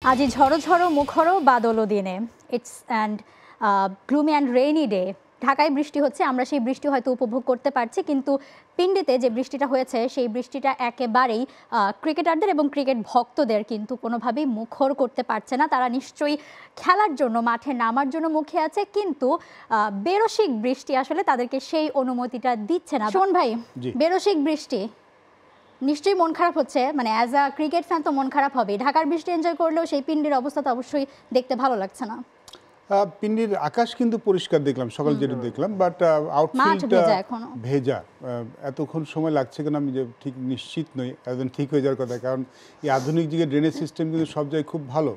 আজি ঝড়ো ঝড়ো মুখরো বাদলো দিনে its and gloomy and rainy day. ঢাকায় বৃষ্টি হচ্ছে, আমরা সেই বৃষ্টি হয়তো উপভোগ করতে পারছি, কিন্তু পিন্ডিতে যে বৃষ্টিটা হয়েছে সেই বৃষ্টিটা একেবারেই ক্রিকেটারদের এবং ক্রিকেট ভক্তদের কিন্তু কোনোভাবেই মুখর করতে পারছে না। তারা নিশ্চয়ই খেলার জন্য মাঠে নামার জন্য মুখে আছে, কিন্তু বেরসিক বৃষ্টি আসলে তাদেরকে সেই অনুমতিটা দিচ্ছে না। শোন ভাই, বেরসিক বৃষ্টি নিশ্চয়ই মন খারাপ হচ্ছে, মানে অ্যাজ আ ক্রিকেট ফ্যান তো মন খারাপ হবে। ঢাকার বৃষ্টি এনজয় করলেও সেই পিন্ডির অবস্থা তো অবশ্যই দেখতে ভালো লাগছে না। পিন্ডির আকাশ কিন্তু পরিষ্কার দেখলাম, সকাল যেটা দেখলাম, বাট আউটফিল্ডটা ভেজা। এতক্ষণ সময় লাগছে কেন আমি যে ঠিক নিশ্চিত নই, একদম ঠিক হয়ে যাওয়ার কথা, কারণ এই আধুনিক যুগে ড্রেনেজ সিস্টেম কিন্তু সব জায়গায় খুব ভালো,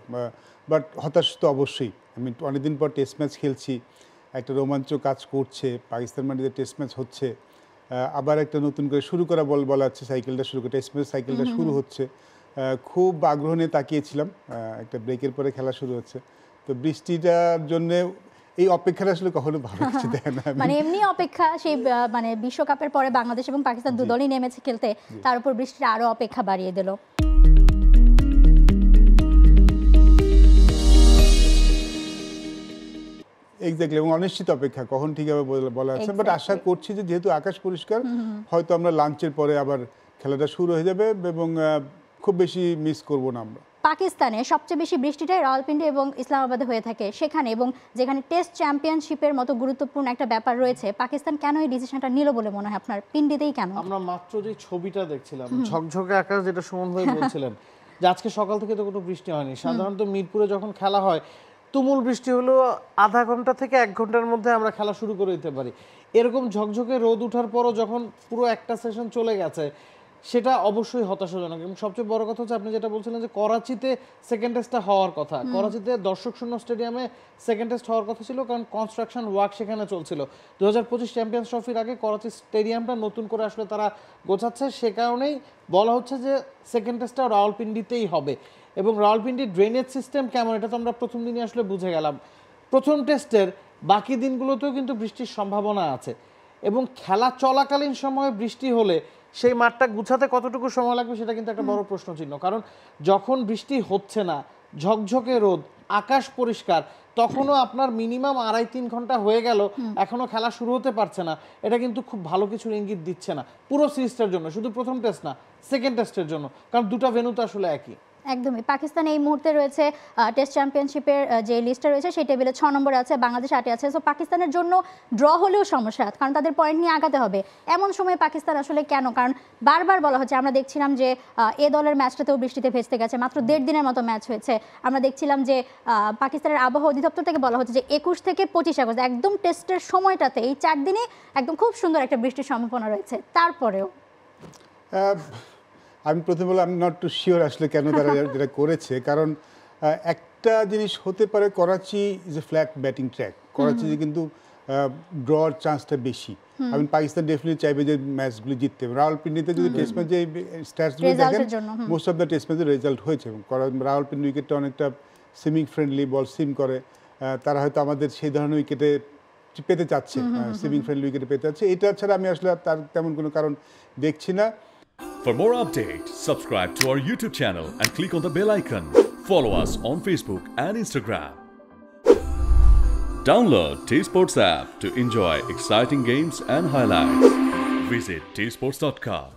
বাট হতাশ তো অবশ্যই। আমি অনেকদিন পর টেস্ট ম্যাচ খেলছি, একটা রোমাঞ্চ কাজ করছে, পাকিস্তান মাটিতে টেস্ট ম্যাচ হচ্ছে, আবার একটা নতুন করে শুরু করা বলা আছে, সাইকেলটা শুরু করে টেস্ট ম্যাচ সাইকেলটা শুরু হচ্ছে। খুব আগ্রহ নিয়ে তাকিয়েছিলাম, একটা ব্রেকের পরে খেলা শুরু হচ্ছে। তো বৃষ্টিটার জন্য এই অপেক্ষাটা আসলে কখনো ভালো কিছু দেয় না, মানে এমনি অপেক্ষা। সেই মানে বিশ্বকাপের পরে বাংলাদেশ এবং পাকিস্তান দুদলই নেমেছে খেলতে, তার উপর বৃষ্টিটা আরো অপেক্ষা বাড়িয়ে দিল। এক্স্যাক্টলি, এবং অনিশ্চিত অপেক্ষা কখন ঠিক হবে বলা আছে, বাট আশা করছি যে যেহেতু আকাশ পরিষ্কার, হয়তো আমরা লাঞ্চের পরে আবার খেলাটা শুরু হয়ে যাবে এবং খুব বেশি মিস করব না আমরা। পাকিস্তানে সবচেয়ে বেশি বৃষ্টিটাই রাওয়ালপিন্ডি এবং ইসলামাবাদে হয়ে থাকে, সেখানে এবং যেখানে টেস্ট চ্যাম্পিয়নশিপের মতো গুরুত্বপূর্ণ একটা ব্যাপার রয়েছে, পাকিস্তান কেন এই ডিসিশনটা নিল বলে মনে হয় আপনার? পিন্ডিতেই কেন? আমরা মাত্র যে ছবিটা দেখছিলাম, ঝকঝকে আকাশ, যেটা সুমন ভাই বলছিলেন যে আজকে সকাল থেকে তো কোনো বৃষ্টি হয়নি। সাধারণত মিরপুরে যখন খেলা হয় তুমুল বৃষ্টি হলো আধা ঘন্টা থেকে 1 ঘন্টার মধ্যে আমরা খেলা শুরু করে দিতে পারি। এরকম ঝকঝকে রোদ ওঠার পরও যখন পুরো একটা সেশন চলে গেছে, সেটা অবশ্যই হতাশাজনক। এবং সবচেয়ে বড় কথা হচ্ছে, আপনি যেটা বলছিলেন যে করাচিতে সেকেন্ড টেস্টটা হওয়ার কথা, করাচিতে দর্শক শূন্য স্টেডিয়ামে সেকেন্ড টেস্ট হওয়ার কথা ছিল, কারণ কনস্ট্রাকশন ওয়ার্ক সেখানে চলছিল। 2025 চ্যাম্পিয়ন্স ট্রফির আগে করাচি স্টেডিয়ামটা নতুন করে আসলে তারা গোছাচ্ছে, সে কারণেই বলা হচ্ছে যে সেকেন্ড টেস্টটা রাওয়ালপিন্ডিতেই হবে। এবং রাওয়ালপিন্ডির ড্রেনেজ সিস্টেম কেমন, এটা তো আমরা প্রথম দিনই আসলে বুঝে গেলাম। প্রথম টেস্টের বাকি দিনগুলোতেও কিন্তু বৃষ্টির সম্ভাবনা আছে, এবং খেলা চলাকালীন সময়ে বৃষ্টি হলে সেই মাঠটা গুছাতে কতটুকু সময় লাগবে সেটা কিন্তু একটা বড় প্রশ্ন চিহ্ন। কারণ যখন বৃষ্টি হচ্ছে না, ঝকঝকে রোদ, আকাশ পরিষ্কার, তখনও আপনার মিনিমাম 2.5-3 ঘন্টা হয়ে গেল, এখনো খেলা শুরু হতে পারছে না, এটা কিন্তু খুব ভালো কিছুর ইঙ্গিত দিচ্ছে না পুরো সিরিজটার জন্য, শুধু প্রথম টেস্ট না, সেকেন্ড টেস্টের জন্য, কারণ দুটো ভেন্যু তো আসলে একই। একদমই। পাকিস্তান এই মুহূর্তে রয়েছে টেস্ট চ্যাম্পিয়নশিপের যে লিস্টটা রয়েছে সেই টেবিলে 6 নম্বরে আছে, বাংলাদেশ 8-এ আছে। সো পাকিস্তানের জন্য ড্র হলেও সমস্যা, কারণ তাদের পয়েন্ট নিয়ে আগাতে হবে। এমন সময় পাকিস্তান আসলে কেন? কারণ বারবার বলা হচ্ছে, আমরা দেখছিলাম যে এ দলের ম্যাচটাতেও বৃষ্টিতে ভেস্তে গেছে, মাত্র 1.5 দিনের মতো ম্যাচ হয়েছে। আমরা দেখছিলাম যে পাকিস্তানের আবহাওয়া অধিদপ্তর থেকে বলা হচ্ছে যে 21 থেকে 25 আগস্ট, একদম টেস্টের সময়টাতে, এই 4 দিনে একদম খুব সুন্দর একটা বৃষ্টির সম্ভাবনা রয়েছে। তারপরেও আমি প্রথমে বললাম আমি নট টু শিওর আসলে কেন তারা যেটা করেছে, কারণ একটা জিনিস হতে পারে, Karachi is a flat batting track, করাচিতে কিন্তু ড্রর চান্সটা বেশি। আমি পাকিস্তান ডেফিনেটলি চাইবে যে ম্যাচগুলি জিততে। রাওয়ালপিন্ডিতে যদি টেস্ট ম্যাচ যে স্ট্যাটসগুলো দেখেন, মোস্ট অফ দ্য টেস্ট ম্যাচের রেজাল্ট হয়েছে, এবং রাওয়ালপিন্ডি উইকেটটা অনেকটা সুইমিং ফ্রেন্ডলি, বল সিম করে, তারা হয়তো আমাদের সেই ধরনের উইকেটে পেতে চাচ্ছে, সুইমিং ফ্রেন্ডলি উইকেটে পেতে চাচ্ছে। এটা ছাড়া আমি আসলে তার তেমন কোনো কারণ দেখছি না। For more updates, subscribe to our YouTube channel and click on the bell icon. Follow us on Facebook and Instagram. Download T-Sports app to enjoy exciting games and highlights. Visit tsports.com.